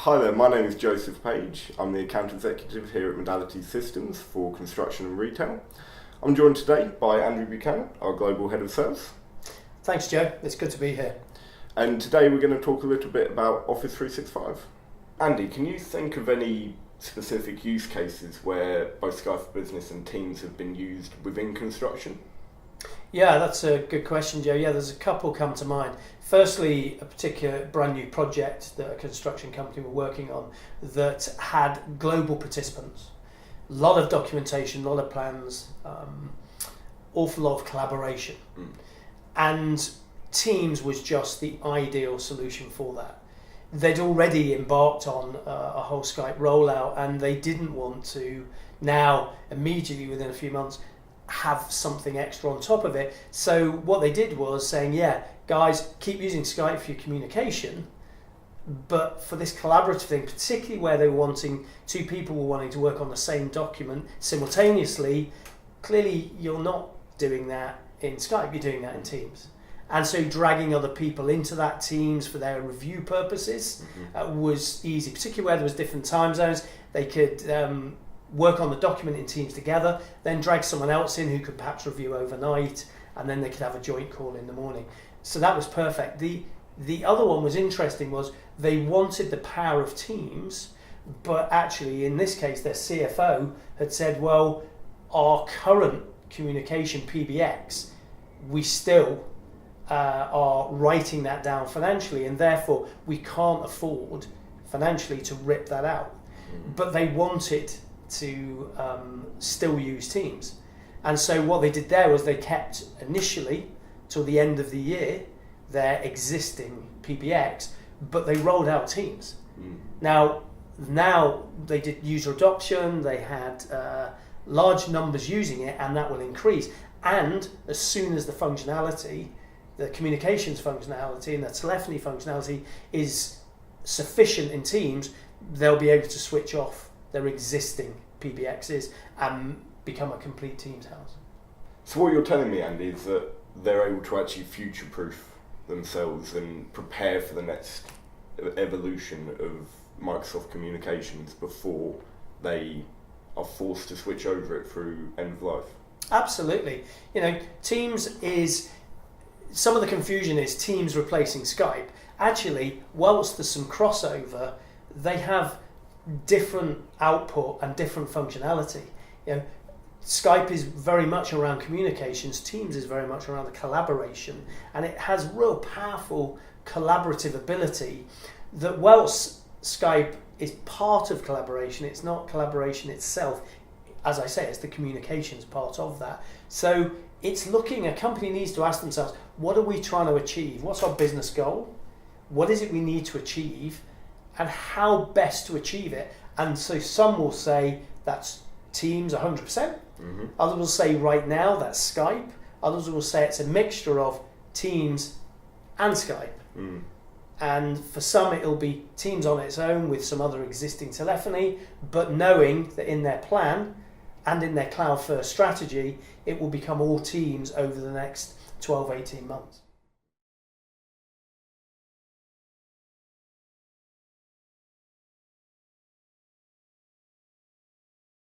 Hi there, my name is Joseph Page. I'm the account executive here at Modality Systems for construction and retail. I'm joined today by Andrew Buchanan, our global head of sales. Thanks, Joe. It's good to be here. And today we're going to talk a little bit about Office 365. Andy, can you think of any specific use cases where both Skype for Business and Teams have been used within construction? Yeah, that's a good question, Joe. Yeah, there's a couple come to mind. Firstly, a particular brand new project that a construction company were working on that had global participants. A lot of documentation, a lot of plans, awful lot of collaboration. And Teams was just the ideal solution for that. They'd already embarked on a whole Skype rollout, and they didn't want to now, immediately within a few months, have something extra on top of it. So what they did was saying, yeah, guys, keep using Skype for your communication, but for this collaborative thing, particularly where they were wanting, two people were wanting to work on the same document simultaneously, clearly you're not doing that in Skype, you're doing that in Teams. And so dragging other people into that Teams for their review purposes was easy, particularly where there was different time zones. They could work on the document in Teams together, then drag someone else in who could perhaps review overnight, and then they could have a joint call in the morning. So that was perfect. The other one was interesting, was they wanted the power of Teams, but actually in this case their CFO had said, well, our current communication PBX, we still are writing that down financially, and therefore we can't afford financially to rip that out. But they wanted to still use Teams. And so what they did there was they kept initially till the end of the year their existing PBX, but they rolled out Teams. Now they did user adoption, they had large numbers using it, and that will increase. And as soon as the functionality, the communications functionality and the telephony functionality is sufficient in Teams, they'll be able to switch off their existing PBXs and become a complete Teams house. So what you're telling me, Andy, is that they're able to actually future-proof themselves and prepare for the next evolution of Microsoft Communications before they are forced to switch over it through end of life. Absolutely. You know, Teams is, some of the confusion is Teams replacing Skype. Actually, whilst there's some crossover, they have different output and different functionality. You know, Skype is very much around communications, Teams is very much around the collaboration, and it has real powerful collaborative ability that whilst Skype is part of collaboration, it's not collaboration itself. As I say, it's the communications part of that. So it's looking, a company needs to ask themselves, what are we trying to achieve? What's our business goal? What is it we need to achieve? And how best to achieve it? And so some will say that's Teams 100%. Others will say right now that's Skype. Others will say it's a mixture of Teams and Skype. And for some it'll be Teams on its own with some other existing telephony, but knowing that in their plan and in their cloud first strategy, it will become all Teams over the next 12-18 months.